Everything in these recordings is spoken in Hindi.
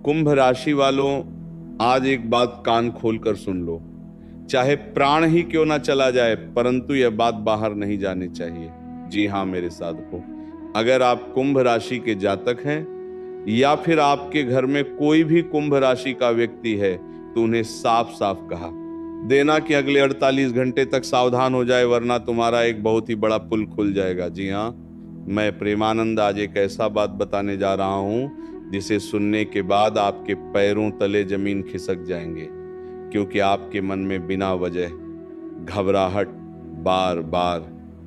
कुंभ राशि वालों, आज एक बात कान खोल कर सुन लो। चाहे प्राण ही क्यों ना चला जाए, परंतु यह बात बाहर नहीं जानी चाहिए। जी हाँ मेरे साधकों, अगर आप कुंभ राशि के जातक हैं या फिर आपके घर में कोई भी कुंभ राशि का व्यक्ति है, तो उन्हें साफ साफ कहा देना कि अगले 48 घंटे तक सावधान हो जाए, वरना तुम्हारा एक बहुत ही बड़ा पुल खुल जाएगा। जी हाँ, मैं प्रेमानंद आज एक ऐसा बात बताने जा रहा हूं जिसे सुनने के बाद आपके पैरों तले जमीन खिसक जाएंगे, क्योंकि आपके मन में बिना वजह घबराहट, बार बार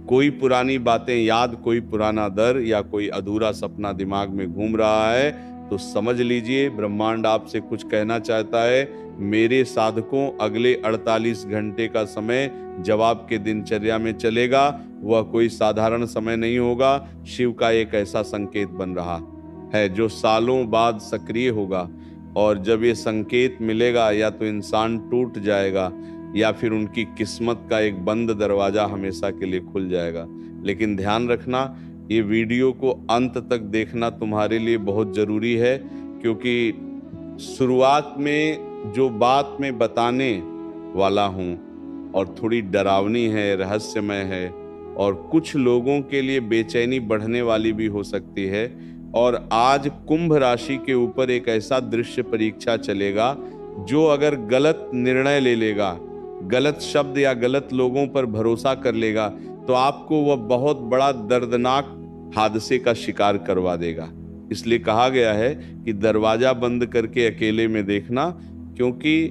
कोई पुरानी बातें याद, कोई पुराना डर या कोई अधूरा सपना दिमाग में घूम रहा है, तो समझ लीजिए ब्रह्मांड आपसे कुछ कहना चाहता है। मेरे साधकों, अगले 48 घंटे का समय जब आपके दिनचर्या में चलेगा, वह कोई साधारण समय नहीं होगा। शिव का एक ऐसा संकेत बन रहा है जो सालों बाद सक्रिय होगा, और जब ये संकेत मिलेगा या तो इंसान टूट जाएगा या फिर उनकी किस्मत का एक बंद दरवाजा हमेशा के लिए खुल जाएगा। लेकिन ध्यान रखना, ये वीडियो को अंत तक देखना तुम्हारे लिए बहुत जरूरी है, क्योंकि शुरुआत में जो बात मैं बताने वाला हूं और थोड़ी डरावनी है, रहस्यमय है, और कुछ लोगों के लिए बेचैनी बढ़ने वाली भी हो सकती है। और आज कुंभ राशि के ऊपर एक ऐसा दृश्य परीक्षा चलेगा जो अगर गलत निर्णय ले लेगा, गलत शब्द या गलत लोगों पर भरोसा कर लेगा, तो आपको वह बहुत बड़ा दर्दनाक हादसे का शिकार करवा देगा। इसलिए कहा गया है कि दरवाजा बंद करके अकेले में देखना, क्योंकि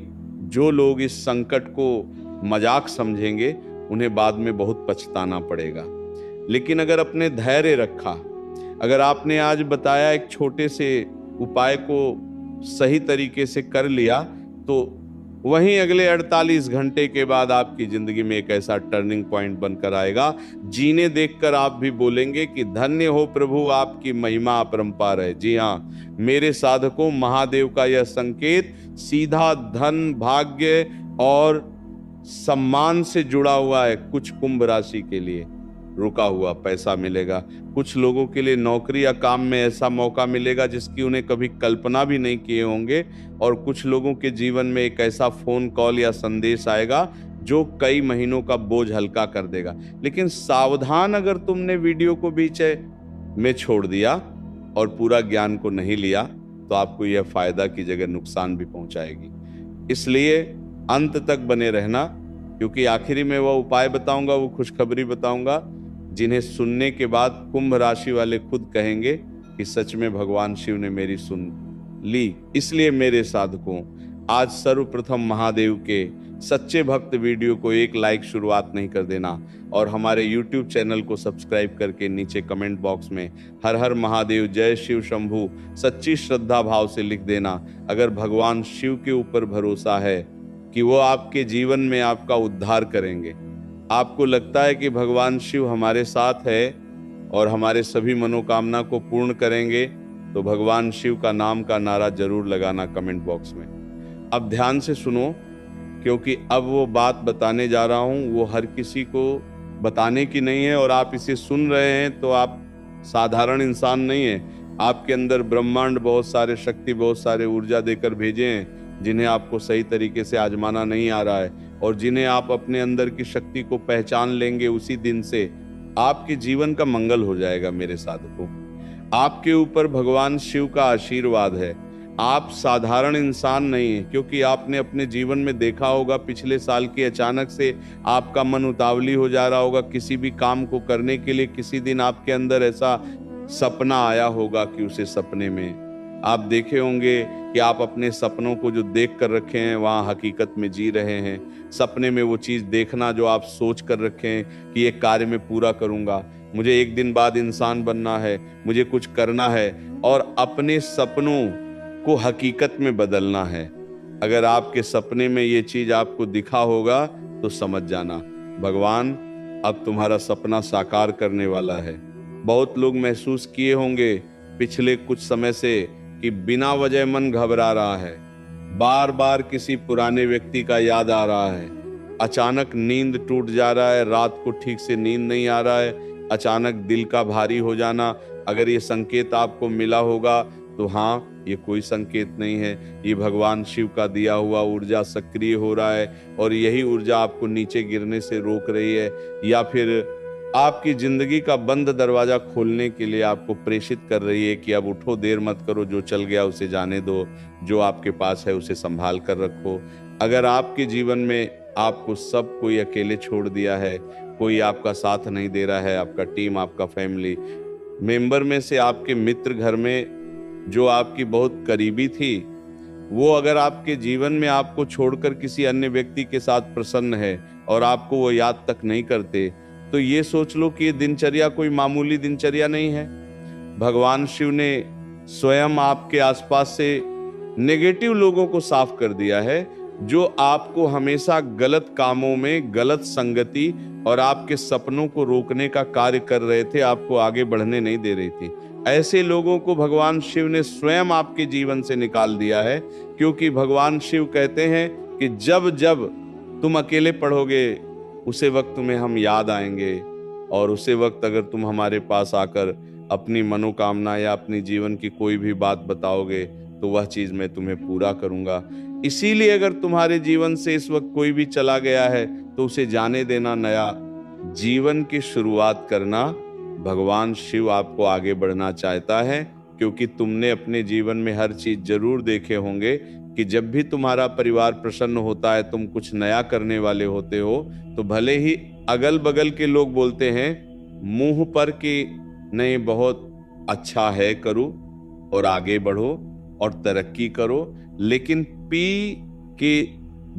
जो लोग इस संकट को मजाक समझेंगे उन्हें बाद में बहुत पछताना पड़ेगा। लेकिन अगर अपने धैर्य रखा, अगर आपने आज बताया एक छोटे से उपाय को सही तरीके से कर लिया, तो वहीं अगले 48 घंटे के बाद आपकी जिंदगी में एक ऐसा टर्निंग पॉइंट बनकर आएगा, जीने देखकर आप भी बोलेंगे कि धन्य हो प्रभु, आपकी महिमा अपरंपार है। जी हाँ मेरे साधकों, महादेव का यह संकेत सीधा धन, भाग्य और सम्मान से जुड़ा हुआ है। कुछ कुंभ राशि के लिए रुका हुआ पैसा मिलेगा, कुछ लोगों के लिए नौकरी या काम में ऐसा मौका मिलेगा जिसकी उन्हें कभी कल्पना भी नहीं किए होंगे, और कुछ लोगों के जीवन में एक ऐसा फोन कॉल या संदेश आएगा जो कई महीनों का बोझ हल्का कर देगा। लेकिन सावधान, अगर तुमने वीडियो को बीच में छोड़ दिया और पूरा ज्ञान को नहीं लिया, तो आपको यह फायदा की जगह नुकसान भी पहुंचाएगी। इसलिए अंत तक बने रहना, क्योंकि आखिरी में वह उपाय बताऊंगा, वो खुशखबरी बताऊंगा जिन्हें सुनने के बाद कुंभ राशि वाले खुद कहेंगे कि सच में भगवान शिव ने मेरी सुन ली। इसलिए मेरे साधकों, आज सर्वप्रथम महादेव के सच्चे भक्त वीडियो को एक लाइक शुरुआत नहीं कर देना, और हमारे YouTube चैनल को सब्सक्राइब करके नीचे कमेंट बॉक्स में हर हर महादेव, जय शिव शंभू सच्ची श्रद्धा भाव से लिख देना। अगर भगवान शिव के ऊपर भरोसा है कि वो आपके जीवन में आपका उद्धार करेंगे, आपको लगता है कि भगवान शिव हमारे साथ है और हमारे सभी मनोकामना को पूर्ण करेंगे, तो भगवान शिव का नाम का नारा जरूर लगाना कमेंट बॉक्स में। अब ध्यान से सुनो, क्योंकि अब वो बात बताने जा रहा हूं वो हर किसी को बताने की नहीं है, और आप इसे सुन रहे हैं तो आप साधारण इंसान नहीं है। आपके अंदर ब्रह्मांड बहुत सारे शक्ति, बहुत सारे ऊर्जा देकर भेजे हैं, जिन्हें आपको सही तरीके से आजमाना नहीं आ रहा है, और जिन्हें आप अपने अंदर की शक्ति को पहचान लेंगे, उसी दिन से आपके जीवन का मंगल हो जाएगा। मेरे साधकों, आपके ऊपर भगवान शिव का आशीर्वाद है। आप साधारण इंसान नहीं है, क्योंकि आपने अपने जीवन में देखा होगा पिछले साल की अचानक से आपका मन उतावली हो जा रहा होगा किसी भी काम को करने के लिए। किसी दिन आपके अंदर ऐसा सपना आया होगा कि उसे सपने में आप देखे होंगे कि आप अपने सपनों को जो देख कर रखे हैं वहां हकीकत में जी रहे हैं। सपने में वो चीज देखना जो आप सोच कर रखे हैं कि ये कार्य मैं पूरा करूंगा, मुझे एक दिन बाद इंसान बनना है, मुझे कुछ करना है, और अपने सपनों को हकीकत में बदलना है। अगर आपके सपने में ये चीज आपको दिखा होगा तो समझ जाना भगवान अब तुम्हारा सपना साकार करने वाला है। बहुत लोग महसूस किए होंगे पिछले कुछ समय से कि बिना वजह मन घबरा रहा है, बार बार किसी पुराने व्यक्ति का याद आ रहा है, अचानक नींद टूट जा रहा है, रात को ठीक से नींद नहीं आ रहा है, अचानक दिल का भारी हो जाना। अगर ये संकेत आपको मिला होगा तो हाँ, ये कोई संकेत नहीं है, ये भगवान शिव का दिया हुआ ऊर्जा सक्रिय हो रहा है और यही ऊर्जा आपको नीचे गिरने से रोक रही है, या फिर आपकी जिंदगी का बंद दरवाजा खोलने के लिए आपको प्रेषित कर रही है कि अब उठो, देर मत करो, जो चल गया उसे जाने दो, जो आपके पास है उसे संभाल कर रखो। अगर आपके जीवन में आपको सब कोई अकेले छोड़ दिया है, कोई आपका साथ नहीं दे रहा है, आपका टीम, आपका फैमिली मेंबर में से आपके मित्र घर में जो आपकी बहुत करीबी थी, वो अगर आपके जीवन में आपको छोड़कर किसी अन्य व्यक्ति के साथ प्रसन्न है और आपको वो याद तक नहीं करते, तो ये सोच लो कि ये दिनचर्या कोई मामूली दिनचर्या नहीं है। भगवान शिव ने स्वयं आपके आसपास से नेगेटिव लोगों को साफ कर दिया है, जो आपको हमेशा गलत कामों में, गलत संगति और आपके सपनों को रोकने का कार्य कर रहे थे, आपको आगे बढ़ने नहीं दे रही थी। ऐसे लोगों को भगवान शिव ने स्वयं आपके जीवन से निकाल दिया है, क्योंकि भगवान शिव कहते हैं कि जब जब तुम अकेले पढ़ोगे उसे वक्त तुम्हें हम याद आएंगे, और उसे वक्त अगर तुम हमारे पास आकर अपनी मनोकामना या अपनी जीवन की कोई भी बात बताओगे तो वह चीज मैं तुम्हें पूरा करूंगा। इसीलिए अगर तुम्हारे जीवन से इस वक्त कोई भी चला गया है तो उसे जाने देना, नया जीवन की शुरुआत करना। भगवान शिव आपको आगे बढ़ना चाहता है, क्योंकि तुमने अपने जीवन में हर चीज जरूर देखे होंगे कि जब भी तुम्हारा परिवार प्रसन्न होता है, तुम कुछ नया करने वाले होते हो, तो भले ही अगल बगल के लोग बोलते हैं मुंह पर कि नहीं बहुत अच्छा है, करो और आगे बढ़ो और तरक्की करो, लेकिन पी कि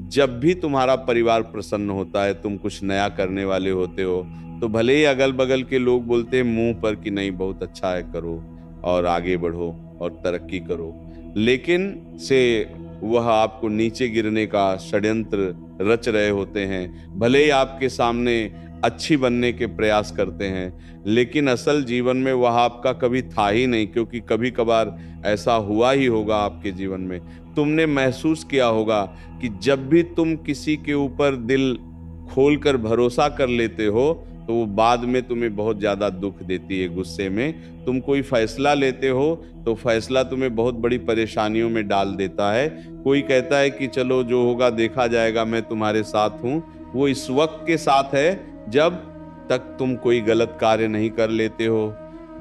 जब भी तुम्हारा परिवार प्रसन्न होता है, तुम कुछ नया करने वाले होते हो, तो भले ही अगल बगल के लोग बोलते हैं मुंह पर कि नहीं बहुत अच्छा है, करो और आगे बढ़ो और तरक्की करो, लेकिन से वह आपको नीचे गिरने का षड्यंत्र रच रहे होते हैं। भले ही आपके सामने अच्छी बनने के प्रयास करते हैं, लेकिन असल जीवन में वह आपका कभी था ही नहीं, क्योंकि कभी कभार ऐसा हुआ ही होगा आपके जीवन में। तुमने महसूस किया होगा कि जब भी तुम किसी के ऊपर दिल खोलकर भरोसा कर लेते हो, तो वो बाद में तुम्हें बहुत ज्यादा दुख देती है। गुस्से में तुम कोई फैसला लेते हो तो फैसला तुम्हें बहुत बड़ी परेशानियों में डाल देता है। कोई कहता है कि चलो जो होगा देखा जाएगा, मैं तुम्हारे साथ हूं, वो इस वक्त के साथ है जब तक तुम कोई गलत कार्य नहीं कर लेते हो,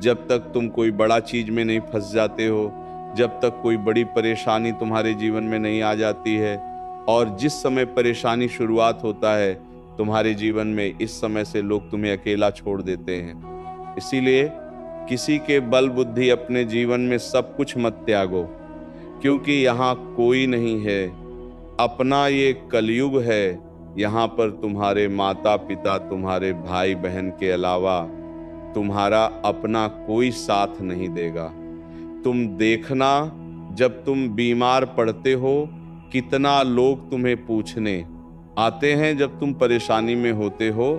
जब तक तुम कोई बड़ा चीज में नहीं फंस जाते हो, जब तक कोई बड़ी परेशानी तुम्हारे जीवन में नहीं आ जाती है। और जिस समय परेशानी शुरुआत होता है तुम्हारे जीवन में, इस समय से लोग तुम्हें अकेला छोड़ देते हैं। इसीलिए किसी के बल बुद्धि अपने जीवन में सब कुछ मत त्यागो, क्योंकि यहाँ कोई नहीं है। अपना ये कलयुग है, यहाँ पर तुम्हारे माता पिता, तुम्हारे भाई बहन के अलावा तुम्हारा अपना कोई साथ नहीं देगा। तुम देखना, जब तुम बीमार पड़ते हो कितना लोग तुम्हें पूछने आते हैं, जब तुम परेशानी में होते हो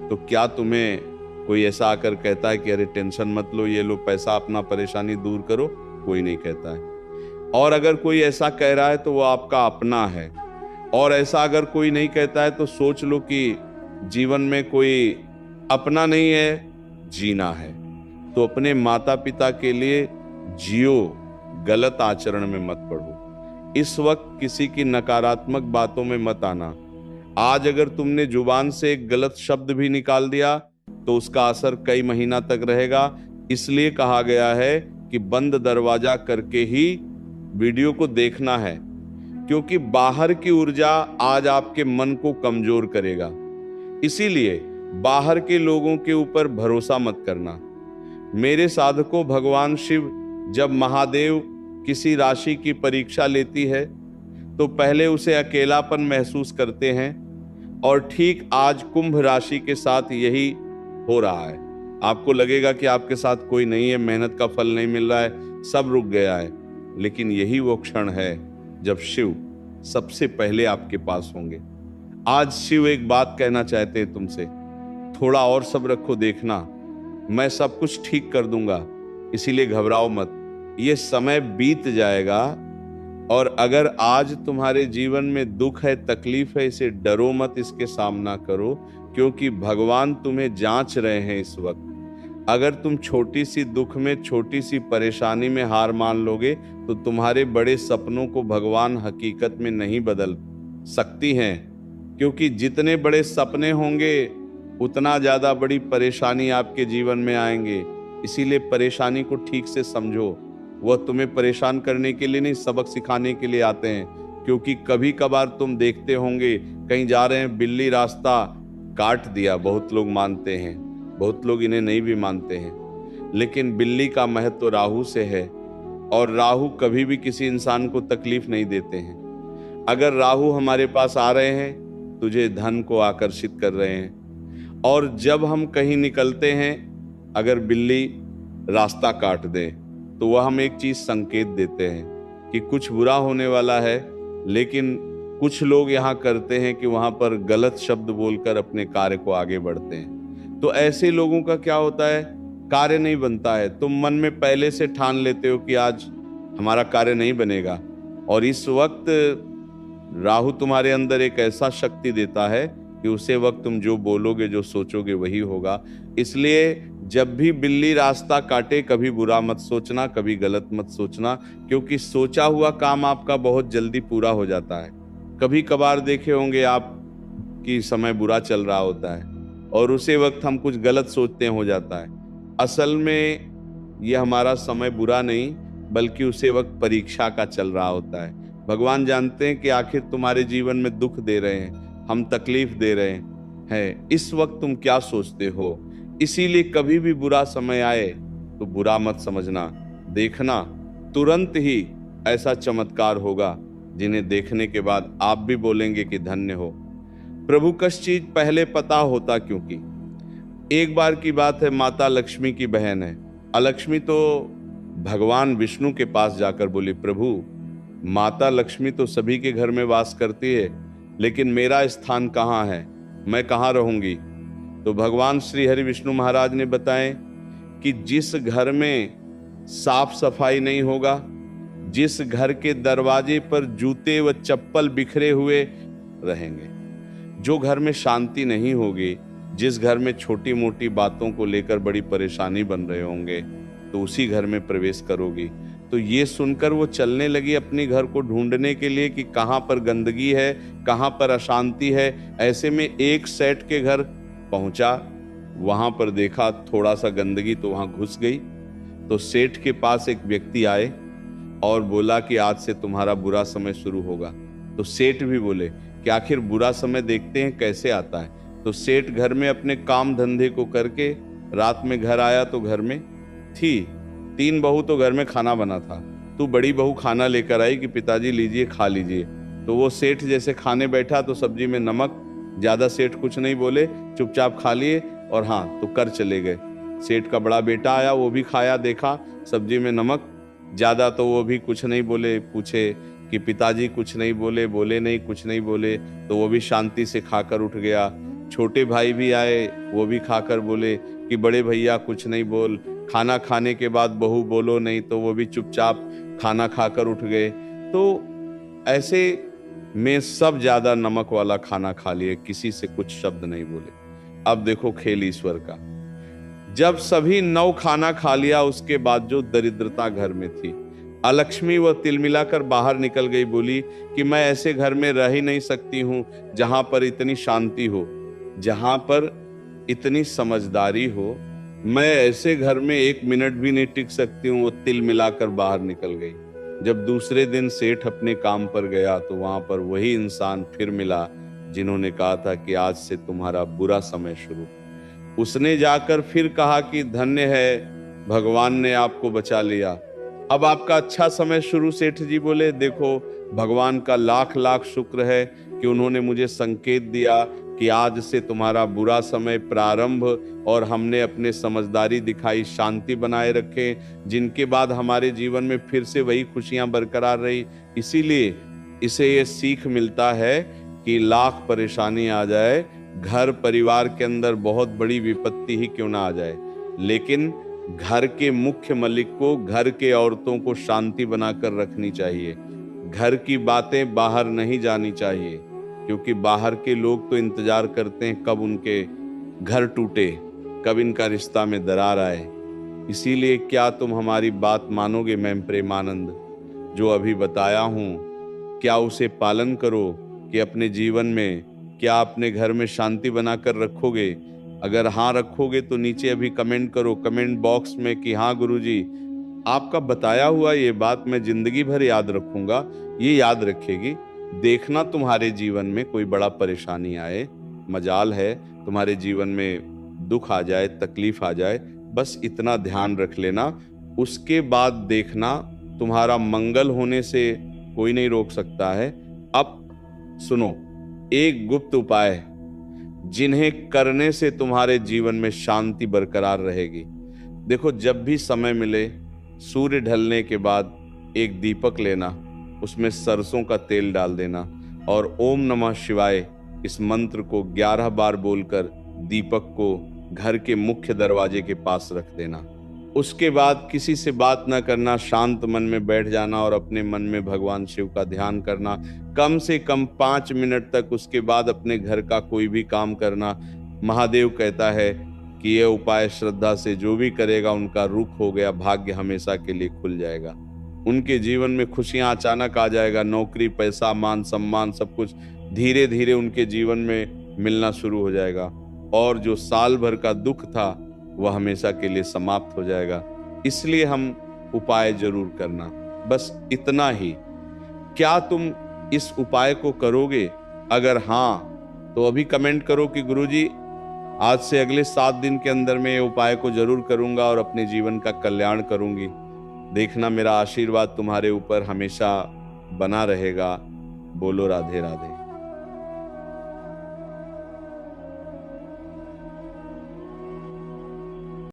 तो क्या तुम्हें कोई ऐसा आकर कहता है कि अरे टेंशन मत लो, ये लो पैसा, अपना परेशानी दूर करो? कोई नहीं कहता है। और अगर कोई ऐसा कह रहा है तो वो आपका अपना है, और ऐसा अगर कोई नहीं कहता है तो सोच लो कि जीवन में कोई अपना नहीं है, जीना है। तो अपने माता पिता के लिए जियो, गलत आचरण में मत पड़ो। इस वक्त किसी की नकारात्मक बातों में मत आना। आज अगर तुमने जुबान से एक गलत शब्द भी निकाल दिया तो उसका असर कई महीना तक रहेगा। इसलिए कहा गया है कि बंद दरवाजा करके ही वीडियो को देखना है, क्योंकि बाहर की ऊर्जा आज आपके मन को कमजोर करेगा। इसीलिए बाहर के लोगों के ऊपर भरोसा मत करना। मेरे साधकों, भगवान शिव जब महादेव किसी राशि की परीक्षा लेती है तो पहले उसे अकेलापन महसूस करते हैं, और ठीक आज कुंभ राशि के साथ यही हो रहा है। आपको लगेगा कि आपके साथ कोई नहीं है, मेहनत का फल नहीं मिल रहा है, सब रुक गया है, लेकिन यही वो क्षण है जब शिव सबसे पहले आपके पास होंगे। आज शिव एक बात कहना चाहते हैं तुमसे, थोड़ा और सब्र रखो, देखना मैं सब कुछ ठीक कर दूंगा, इसीलिए घबराओ मत, ये समय बीत जाएगा। और अगर आज तुम्हारे जीवन में दुख है, तकलीफ है, इसे डरो मत, इसके सामना करो, क्योंकि भगवान तुम्हें जांच रहे हैं इस वक्त। अगर तुम छोटी सी दुख में, छोटी सी परेशानी में हार मान लोगे तो तुम्हारे बड़े सपनों को भगवान हकीकत में नहीं बदल सकती हैं, क्योंकि जितने बड़े सपने होंगे उतना ज्यादा बड़ी परेशानी आपके जीवन में आएंगे। इसीलिए परेशानी को ठीक से समझो। वह तुम्हें परेशान करने के लिए नहीं, सबक सिखाने के लिए आते हैं। क्योंकि कभी कभार तुम देखते होंगे कहीं जा रहे हैं, बिल्ली रास्ता काट दिया, बहुत लोग मानते हैं, बहुत लोग इन्हें नहीं भी मानते हैं, लेकिन बिल्ली का महत्व तो राहु से है और राहु कभी भी किसी इंसान को तकलीफ नहीं देते हैं। अगर राहु हमारे पास आ रहे हैं, तुझे धन को आकर्षित कर रहे हैं, और जब हम कहीं निकलते हैं अगर बिल्ली रास्ता काट दे तो वह हम एक चीज संकेत देते हैं कि कुछ बुरा होने वाला है। लेकिन कुछ लोग यहाँ करते हैं कि वहां पर गलत शब्द बोलकर अपने कार्य को आगे बढ़ते हैं। तो ऐसे लोगों का क्या होता है, कार्य नहीं बनता है। तुम मन में पहले से ठान लेते हो कि आज हमारा कार्य नहीं बनेगा, और इस वक्त राहु तुम्हारे अंदर एक ऐसा शक्ति देता है कि उसे वक्त तुम जो बोलोगे, जो सोचोगे वही होगा। इसलिए जब भी बिल्ली रास्ता काटे कभी बुरा मत सोचना, कभी गलत मत सोचना, क्योंकि सोचा हुआ काम आपका बहुत जल्दी पूरा हो जाता है। कभी कभार देखे होंगे आप कि समय बुरा चल रहा होता है और उसी वक्त हम कुछ गलत सोचते हो जाता है। असल में ये हमारा समय बुरा नहीं, बल्कि उसी वक्त परीक्षा का चल रहा होता है। भगवान जानते हैं कि आखिर तुम्हारे जीवन में दुख दे रहे हैं, हम तकलीफ दे रहे हैं, इस वक्त तुम क्या सोचते हो। इसीलिए कभी भी बुरा समय आए तो बुरा मत समझना, देखना तुरंत ही ऐसा चमत्कार होगा जिन्हें देखने के बाद आप भी बोलेंगे कि धन्य हो। प्रभु का चीज पहले पता होता, क्योंकि एक बार की बात है, माता लक्ष्मी की बहन है अलक्ष्मी, तो भगवान विष्णु के पास जाकर बोली, प्रभु माता लक्ष्मी तो सभी के घर में वास करती है, लेकिन मेरा स्थान कहाँ है, मैं कहाँ रहूंगी। तो भगवान श्री हरि विष्णु महाराज ने बताए कि जिस घर में साफ सफाई नहीं होगा, जिस घर के दरवाजे पर जूते व चप्पल बिखरे हुए रहेंगे, जो घर में शांति नहीं होगी, जिस घर में छोटी मोटी बातों को लेकर बड़ी परेशानी बन रहे होंगे, तो उसी घर में प्रवेश करोगी। तो ये सुनकर वो चलने लगी अपने घर को ढूंढने के लिए कि कहाँ पर गंदगी है, कहाँ पर अशांति है। ऐसे में एक सेठ के घर पहुंचा, वहां पर देखा थोड़ा सा गंदगी, तो वहां घुस गई। तो सेठ के पास एक व्यक्ति आए और बोला कि आज से तुम्हारा बुरा समय शुरू होगा। तो सेठ भी बोले कि आखिर बुरा समय देखते हैं कैसे आता है। तो सेठ घर में अपने काम धंधे को करके रात में घर आया तो घर में थी 3 बहू, तो घर में खाना बना था। तो बड़ी बहू खाना लेकर आई कि पिताजी लीजिए, खा लीजिए। तो वो सेठ जैसे खाने बैठा तो सब्जी में नमक ज्यादा, सेठ कुछ नहीं बोले, चुपचाप खा लिए और हाँ तो कर चले गए। सेठ का बड़ा बेटा आया, वो भी खाया, देखा सब्जी में नमक ज्यादा, तो वो भी कुछ नहीं बोले। पूछे कि पिताजी कुछ नहीं बोले, बोले नहीं, कुछ नहीं बोले, तो वो भी शांति से खाकर उठ गया। छोटे भाई भी आए, वो भी खाकर बोले कि बड़े भैया कुछ नहीं बोल। खाना खाने के बाद बहू बोलो नहीं, तो वो भी चुपचाप खाना खाकर उठ गए। तो ऐसे में सब ज्यादा नमक वाला खाना खा लिए, किसी से कुछ शब्द नहीं बोले। अब देखो खेल ईश्वर का, जब सभी 9 खाना खा लिया, उसके बाद जो दरिद्रता घर में थी, अलक्ष्मी वह तिलमिलाकर बाहर निकल गई, बोली कि मैं ऐसे घर में रह ही नहीं सकती हूं जहां पर इतनी शांति हो, जहां पर इतनी समझदारी हो। मैं ऐसे घर में 1 मिनट भी नहीं टिक सकती हूँ। वो तिल मिलाकर बाहर निकल गई। जब दूसरे दिन सेठ अपने काम पर गया तो वहां पर वही इंसान फिर मिला जिन्होंने कहा था कि आज से तुम्हारा बुरा समय शुरू। उसने जाकर फिर कहा कि धन्य है, भगवान ने आपको बचा लिया, अब आपका अच्छा समय शुरू। सेठ जी बोले, देखो भगवान का लाख लाख शुक्र है कि उन्होंने मुझे संकेत दिया कि आज से तुम्हारा बुरा समय प्रारंभ, और हमने अपने समझदारी दिखाई, शांति बनाए रखे, जिनके बाद हमारे जीवन में फिर से वही खुशियां बरकरार रही। इसीलिए इसे ये सीख मिलता है कि लाख परेशानी आ जाए, घर परिवार के अंदर बहुत बड़ी विपत्ति ही क्यों ना आ जाए, लेकिन घर के मुख्य मालिक को, घर के औरतों को शांति बनाकर रखनी चाहिए। घर की बातें बाहर नहीं जानी चाहिए, क्योंकि बाहर के लोग तो इंतजार करते हैं कब उनके घर टूटे, कब इनका रिश्ता में दरार आए। इसीलिए क्या तुम हमारी बात मानोगे मैम प्रेमानंद? जो अभी बताया हूँ, क्या उसे पालन करो कि अपने जीवन में क्या अपने घर में शांति बनाकर रखोगे? अगर हाँ रखोगे तो नीचे अभी कमेंट करो, कमेंट बॉक्स में कि हाँ गुरुजी, आपका बताया हुआ ये बात मैं जिंदगी भर याद रखूंगा। ये याद रखेगी। देखना तुम्हारे जीवन में कोई बड़ा परेशानी आए, मजाल है तुम्हारे जीवन में दुख आ जाए, तकलीफ आ जाए, बस इतना ध्यान रख लेना। उसके बाद देखना, तुम्हारा मंगल होने से कोई नहीं रोक सकता है। अब सुनो, एक गुप्त उपाय जिन्हें करने से तुम्हारे जीवन में शांति बरकरार रहेगी। देखो, जब भी समय मिले, सूर्य ढलने के बाद एक दीपक लेना, उसमें सरसों का तेल डाल देना और ओम नमः शिवाय इस मंत्र को 11 बार बोलकर दीपक को घर के मुख्य दरवाजे के पास रख देना। उसके बाद किसी से बात ना करना, शांत मन में बैठ जाना और अपने मन में भगवान शिव का ध्यान करना, कम से कम 5 मिनट तक। उसके बाद अपने घर का कोई भी काम करना। महादेव कहता है कि यह उपाय श्रद्धा से जो भी करेगा उनका रुख हो गया भाग्य हमेशा के लिए खुल जाएगा। उनके जीवन में खुशियां अचानक आ जाएगा, नौकरी, पैसा, मान सम्मान, सब कुछ धीरे धीरे उनके जीवन में मिलना शुरू हो जाएगा और जो साल भर का दुख था वह हमेशा के लिए समाप्त हो जाएगा। इसलिए हम उपाय जरूर करना, बस इतना ही। क्या तुम इस उपाय को करोगे? अगर हाँ तो अभी कमेंट करो कि गुरुजी आज से अगले 7 दिन के अंदर मैं ये उपाय को जरूर करूंगा और अपने जीवन का कल्याण करूंगी। देखना, मेरा आशीर्वाद तुम्हारे ऊपर हमेशा बना रहेगा। बोलो राधे राधे।